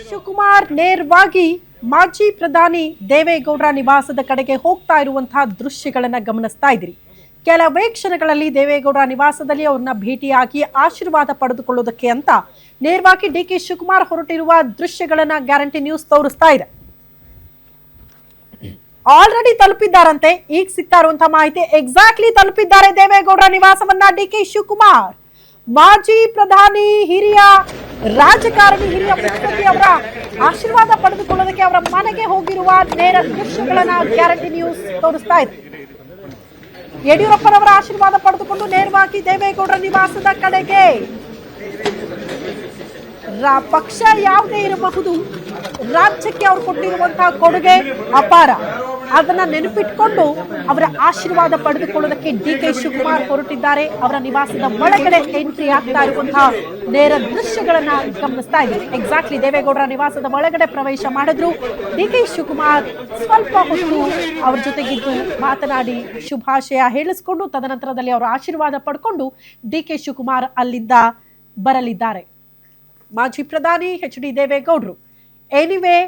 ಶಿವಕುಮಾರ್ ನೇರವಾಗಿ ಮಾಜಿ ಪ್ರಧಾನಿ ದೇವೇಗೌಡರ ನಿವಾಸದ ಕಡೆಗೆ ಹೋಗ್ತಾ ಇರುವಂತಹ ದೃಶ್ಯಗಳನ್ನ ಗಮನಿಸ್ತಾ ಇದ್ದೀರಿ. ಕೆಲವೇ ಕ್ಷಣಗಳಲ್ಲಿ ದೇವೇಗೌಡರ ನಿವಾಸದಲ್ಲಿ ಅವ್ರನ್ನ ಭೇಟಿಯಾಗಿ ಆಶೀರ್ವಾದ ಪಡೆದುಕೊಳ್ಳೋದಕ್ಕೆ ಅಂತ ನೇರವಾಗಿ ಡಿಕೆ ಶಿವಕುಮಾರ್ ಹೊರಟಿರುವ ದೃಶ್ಯಗಳನ್ನ ಗ್ಯಾರಂಟಿ ನ್ಯೂಸ್ ತೋರಿಸ್ತಾ ಇದೆ. ಆಲ್ರೆಡಿ ತಲುಪಿದ್ದಾರಂತೆ. ಈಗ ಸಿಗ್ತಾ ಇರುವಂತಹ ಮಾಹಿತಿ ಎಕ್ಸಾಕ್ಟ್ಲಿ ತಲುಪಿದ್ದಾರೆ ದೇವೇಗೌಡರ ನಿವಾಸವನ್ನ ಡಿಕೆ ಶಿವಕುಮಾರ್. ಮಾಜಿ ಪ್ರಧಾನಿ ಹಿರಿಯ ರಾಜಕಾರಣಿ ಹಿರಿಯ ಮುಖ್ಯಮಂತ್ರಿ ಅವರ ಆಶೀರ್ವಾದ ಪಡೆದುಕೊಳ್ಳೋದಕ್ಕೆ ಅವರ ಮನೆಗೆ ಹೋಗಿರುವ ನೇರ ದೃಶ್ಯಗಳನ್ನ ಗ್ಯಾರಂಟಿ ನ್ಯೂಸ್ ತೋರಿಸ್ತಾ ಇದೆ. ಯಡಿಯೂರಪ್ಪನವರ ಆಶೀರ್ವಾದ ಪಡೆದುಕೊಂಡು ನೇರವಾಗಿ ದೇವೇಗೌಡರ ನಿವಾಸದ ಕಡೆಗೆ. ಪಕ್ಷ ಯಾವುದೇ ಇರಬಹುದು, ರಾಜ್ಯಕ್ಕೆ ಅವರು ಕೊಟ್ಟಿರುವಂತಹ ಕೊಡುಗೆ ಅಪಾರ. ಅದನ್ನ ನೆನಪಿಟ್ಕೊಂಡು ಅವರ ಆಶೀರ್ವಾದ ಪಡೆದುಕೊಳ್ಳೋದಕ್ಕೆ ಡಿಕೆ ಶಿವಕುಮಾರ್ ಹೊರಟಿದ್ದಾರೆ. ಅವರ ನಿವಾಸದ ಒಳಗಡೆ ಎಂಟ್ರಿ ಆಗ್ತಾ ಇರುವಂತಹ ನೇರ ದೃಶ್ಯಗಳನ್ನ ಗಮನಿಸ್ತಾ ಇದ್ದೀವಿ. ಎಕ್ಸಾಕ್ಟ್ಲಿ ದೇವೇಗೌಡರ ನಿವಾಸದ ಒಳಗಡೆ ಪ್ರವೇಶ ಮಾಡಿದ್ರು ಡಿಕೆ ಶಿವಕುಮಾರ್. ಸ್ವಲ್ಪ ಹೊತ್ತು ಅವ್ರ ಜೊತೆಗಿದ್ದು ಮಾತನಾಡಿ ಶುಭಾಶಯ ಹೇಳಿಸ್ಕೊಂಡು ತದನಂತರದಲ್ಲಿ ಅವರ ಆಶೀರ್ವಾದ ಪಡ್ಕೊಂಡು ಡಿಕೆ ಶಿವಕುಮಾರ್ ಅಲ್ಲಿಂದ ಬರಲಿದ್ದಾರೆ. ಮಾಜಿ ಪ್ರಧಾನಿ ಎಚ್.ಡಿ. ದೇವೇಗೌಡರು ಎನಿವೇ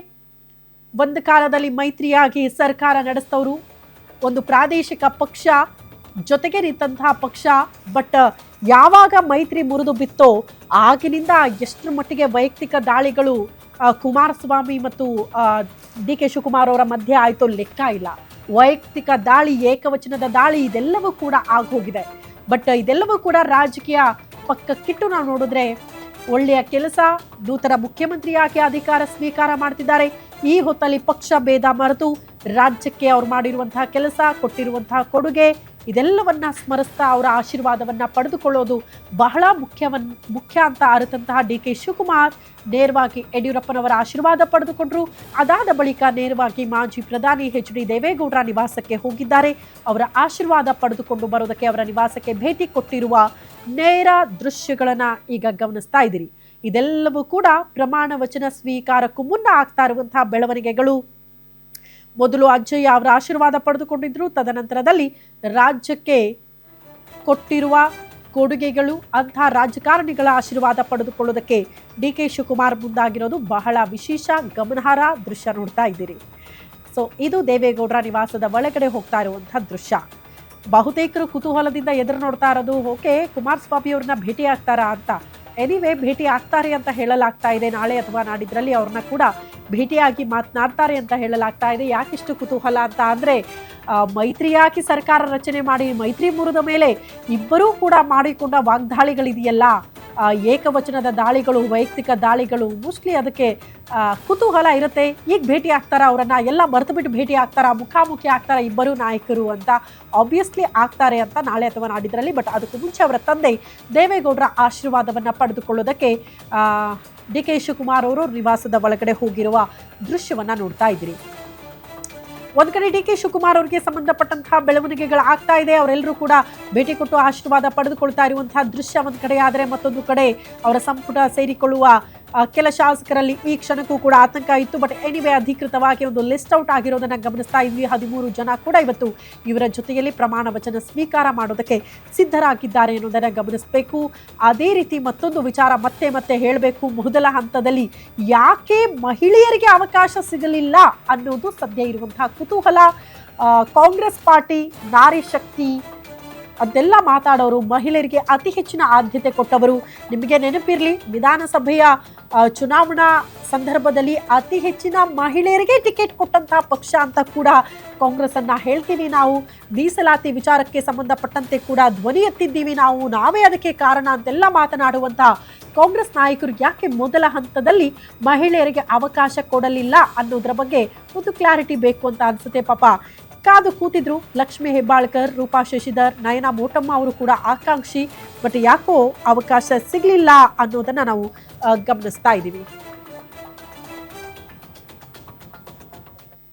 ಒಂದು ಕಾಲದಲ್ಲಿ ಮೈತ್ರಿಯಾಗಿ ಸರ್ಕಾರ ನಡೆಸಿದವರು, ಒಂದು ಪ್ರಾದೇಶಿಕ ಪಕ್ಷ ಜೊತೆಗೆ ನಿಂತಹ ಪಕ್ಷ. ಬಟ್ ಯಾವಾಗ ಮೈತ್ರಿ ಮುರಿದು ಬಿತ್ತೋ ಆಗಿನಿಂದ ಎಷ್ಟರ ಮಟ್ಟಿಗೆ ವೈಯಕ್ತಿಕ ದಾಳಿಗಳು ಕುಮಾರಸ್ವಾಮಿ ಮತ್ತು ಡಿ ಕೆ ಶಿವಕುಮಾರ್ ಅವರ ಮಧ್ಯೆ ಆಯಿತು ಲೆಕ್ಕ ಇಲ್ಲ. ವೈಯಕ್ತಿಕ ದಾಳಿ, ಏಕವಚನದ ದಾಳಿ ಇದೆಲ್ಲವೂ ಕೂಡ ಆಗೋಗಿದೆ. ಬಟ್ ಇದೆಲ್ಲವೂ ಕೂಡ ರಾಜಕೀಯ ಪಕ್ಕಕ್ಕಿಟ್ಟು ನಾವು ನೋಡಿದ್ರೆ ಒಳ್ಳೆಯ ಕೆಲಸ. ನೂತನ ಮುಖ್ಯಮಂತ್ರಿಯಾಗಿ ಅಧಿಕಾರ ಸ್ವೀಕಾರ ಮಾಡ್ತಿದ್ದಾರೆ. ಈ ಹೊತ್ತಲ್ಲಿ ಪಕ್ಷ ಭೇದ ಮರೆತು ರಾಜ್ಯಕ್ಕೆ ಅವ್ರು ಮಾಡಿರುವಂತಹ ಕೆಲಸ, ಕೊಟ್ಟಿರುವಂತಹ ಕೊಡುಗೆ ಇದೆಲ್ಲವನ್ನ ಸ್ಮರಿಸ್ತಾ ಅವರ ಆಶೀರ್ವಾದವನ್ನ ಪಡೆದುಕೊಳ್ಳೋದು ಬಹಳ ಮುಖ್ಯ ಅಂತ ಅರಿತಂತಹ ಡಿ ಕೆ ಶಿವಕುಮಾರ್ ನೇರವಾಗಿ ಯಡಿಯೂರಪ್ಪನವರ ಆಶೀರ್ವಾದ ಪಡೆದುಕೊಂಡ್ರು. ಅದಾದ ಬಳಿಕ ನೇರವಾಗಿ ಮಾಜಿ ಪ್ರಧಾನಿ ಎಚ್.ಡಿ. ದೇವೇಗೌಡರ ನಿವಾಸಕ್ಕೆ ಹೋಗಿದ್ದಾರೆ. ಅವರ ಆಶೀರ್ವಾದ ಪಡೆದುಕೊಂಡು ಬರೋದಕ್ಕೆ ಅವರ ನಿವಾಸಕ್ಕೆ ಭೇಟಿ ಕೊಟ್ಟಿರುವ ನೇರ ದೃಶ್ಯಗಳನ್ನ ಈಗ ಗಮನಿಸ್ತಾ ಇದ್ದೀರಿ. ಇದೆಲ್ಲವೂ ಕೂಡ ಪ್ರಮಾಣ ವಚನ ಸ್ವೀಕಾರಕ್ಕೂ ಮುನ್ನ ಆಗ್ತಾ ಇರುವಂತಹ ಬೆಳವಣಿಗೆಗಳು. ಮೊದಲು ಅಜ್ಜಯ್ಯ ಅವರ ಆಶೀರ್ವಾದ ಪಡೆದುಕೊಂಡಿದ್ರು. ತದನಂತರದಲ್ಲಿ ರಾಜ್ಯಕ್ಕೆ ಕೊಟ್ಟಿರುವ ಕೊಡುಗೆಗಳು, ಅಂತಹ ರಾಜಕಾರಣಿಗಳ ಆಶೀರ್ವಾದ ಪಡೆದುಕೊಳ್ಳೋದಕ್ಕೆ ಡಿ ಕೆ ಶಿವಕುಮಾರ್ ಮುಂದಾಗಿರೋದು ಬಹಳ ವಿಶೇಷ, ಗಮನಾರ್ಹ ದೃಶ್ಯ ನೋಡ್ತಾ ಇದ್ದೀರಿ. ಸೊ ಇದು ದೇವೇಗೌಡರ ನಿವಾಸದ ಒಳಗಡೆ ಹೋಗ್ತಾ ಇರುವಂತಹ ದೃಶ್ಯ. ಬಹುತೇಕರು ಕುತೂಹಲದಿಂದ ಎದುರು ನೋಡ್ತಾ ಇರೋದು, ಓಕೆ ಕುಮಾರಸ್ವಾಮಿ ಅವ್ರನ್ನ ಭೇಟಿ ಆಗ್ತಾರಾ ಅಂತ. ಎನಿವೇ ಭೇಟಿ ಆಗ್ತಾರೆ ಅಂತ ಹೇಳಲಾಗ್ತಾ ಇದೆ. ನಾಳೆ ಅಥವಾ ನಾಡಿದ್ರಲ್ಲಿ ಅವ್ರನ್ನ ಕೂಡ ಭೇಟಿಯಾಗಿ ಮಾತನಾಡ್ತಾರೆ ಅಂತ ಹೇಳಲಾಗ್ತಾ ಇದೆ. ಯಾಕಿಷ್ಟು ಕುತೂಹಲ ಅಂತ ಅಂದರೆ, ಮೈತ್ರಿಯಾಗಿ ಸರ್ಕಾರ ರಚನೆ ಮಾಡಿ ಮೈತ್ರಿ ಮುರಿದ ಮೇಲೆ ಇಬ್ಬರೂ ಕೂಡ ಮಾಡಿಕೊಂಡ ವಾಗ್ದಾಳಿಗಳಿದೆಯಲ್ಲ, ಏಕವಚನದ ದಾಳಿಗಳು, ವೈಯಕ್ತಿಕ ದಾಳಿಗಳು, ಮೋಸ್ಟ್ಲಿ ಅದಕ್ಕೆ ಕುತೂಹಲ ಇರುತ್ತೆ. ಈಗ ಭೇಟಿ ಆಗ್ತಾರ, ಅವರನ್ನ ಎಲ್ಲ ಮರೆತು ಬಿಟ್ಟು ಭೇಟಿ ಆಗ್ತಾರ, ಮುಖಾಮುಖಿ ಆಗ್ತಾರ ಇಬ್ಬರು ನಾಯಕರು ಅಂತ. ಆಬ್ವಿಯಸ್ಲಿ ಆಗ್ತಾರೆ ಅಂತ ನಾಳೆ ಅಥವಾ ನಾಡಿದ್ರಲ್ಲಿ. ಬಟ್ ಅದಕ್ಕೂ ಮುಂಚೆ ಅವರ ತಂದೆ ದೇವೇಗೌಡರ ಆಶೀರ್ವಾದವನ್ನು ಪಡೆದುಕೊಳ್ಳೋದಕ್ಕೆ ಡಿ ಕೆ ಶಿವಕುಮಾರ್ ಅವರು ನಿವಾಸದ ಒಳಗಡೆ ಹೋಗಿರುವ ದೃಶ್ಯವನ್ನ ನೋಡ್ತಾ ಇದ್ದೀರಿ. ಒಂದ್ ಕಡೆ ಡಿ ಕೆ ಶಿವಕುಮಾರ್ ಅವರಿಗೆ ಸಂಬಂಧಪಟ್ಟಂತಹ ಬೆಳವಣಿಗೆಗಳು ಆಗ್ತಾ ಇದೆ. ಅವರೆಲ್ಲರೂ ಕೂಡ ಭೇಟಿ ಕೊಟ್ಟು ಆಶೀರ್ವಾದ ಪಡೆದುಕೊಳ್ತಾ ಇರುವಂತಹ ದೃಶ್ಯ ಒಂದ್ ಕಡೆ ಆದರೆ, ಮತ್ತೊಂದು ಕಡೆ ಅವರ ಸಂಪುಟ ಸೇರಿಕೊಳ್ಳುವ ಕೆಲ ಶಾಸಕರಲ್ಲಿ ಈ ಕ್ಷಣಕ್ಕೂ ಕೂಡ ಆತಂಕ ಇತ್ತು. ಬಟ್ ಎನಿವೇ ಅಧಿಕೃತವಾಗಿ ಒಂದು ಲಿಸ್ಟ್ ಔಟ್ ಆಗಿರೋದನ್ನ ಗಮನಿಸ್ತಾ ಇದ್ವಿ. 13 ಜನ ಕೂಡ ಇವತ್ತು ಇವರ ಜೊತೆಯಲ್ಲಿ ಪ್ರಮಾಣ ವಚನ ಸ್ವೀಕಾರ ಮಾಡೋದಕ್ಕೆ ಸಿದ್ಧರಾಗಿದ್ದಾರೆ ಅನ್ನೋದನ್ನ ಗಮನಿಸಬೇಕು. ಅದೇ ರೀತಿ ಮತ್ತೊಂದು ವಿಚಾರ ಮತ್ತೆ ಹೇಳಬೇಕು. ಮೊದಲ ಹಂತದಲ್ಲಿ ಯಾಕೆ ಮಹಿಳೆಯರಿಗೆ ಅವಕಾಶ ಸಿಗಲಿಲ್ಲ ಅನ್ನೋದು ಸದ್ಯ ಇರುವಂತಹ ಕುತೂಹಲ. ಕಾಂಗ್ರೆಸ್ ಪಾರ್ಟಿ ನಾರಿ ಶಕ್ತಿ ಅದೆಲ್ಲ ಮಾತಾಡೋರು, ಮಹಿಳೆಯರಿಗೆ ಅತಿ ಹೆಚ್ಚಿನ ಆದ್ಯತೆ ಕೊಟ್ಟವರು. ನಿಮಗೆ ನೆನಪಿರಲಿ, ವಿಧಾನಸಭೆಯ ಚುನಾವಣಾ ಸಂದರ್ಭದಲ್ಲಿ ಅತಿ ಹೆಚ್ಚಿನ ಮಹಿಳೆಯರಿಗೆ ಟಿಕೆಟ್ ಕೊಟ್ಟಂತಹ ಪಕ್ಷ ಅಂತ ಕೂಡ ಕಾಂಗ್ರೆಸ್ ಅನ್ನ ಹೇಳ್ತೀವಿ ನಾವು. ಮೀಸಲಾತಿ ವಿಚಾರಕ್ಕೆ ಸಂಬಂಧಪಟ್ಟಂತೆ ಕೂಡ ಧ್ವನಿ ಎತ್ತಿದ್ದೀವಿ ನಾವು, ನಾವೇ ಅದಕ್ಕೆ ಕಾರಣ ಅಂತೆಲ್ಲ ಮಾತನಾಡುವಂತಹ ಕಾಂಗ್ರೆಸ್ ನಾಯಕರು ಯಾಕೆ ಮೊದಲ ಹಂತದಲ್ಲಿ ಮಹಿಳೆಯರಿಗೆ ಅವಕಾಶ ಕೊಡಲಿಲ್ಲ ಅನ್ನೋದ್ರ ಬಗ್ಗೆ ಒಂದು ಕ್ಲಾರಿಟಿ ಬೇಕು ಅಂತ ಅನ್ಸುತ್ತೆ. ಪಾಪ ಕಾದು ಕೂತಿದ್ರು ಲಕ್ಷ್ಮೀ ಹೆಬ್ಬಾಳ್ಕರ್, ರೂಪಾ ಶಶಿಧರ್, ನಯನಾ ಮೋಟಮ್ಮ ಅವರು ಕೂಡ ಆಕಾಂಕ್ಷಿ. ಬಟ್ ಯಾಕೋ ಅವಕಾಶ ಸಿಗಲಿಲ್ಲ ಅನ್ನೋದನ್ನ ನಾವು ಗಮನಿಸ್ತಾ ಇದ್ದೀವಿ.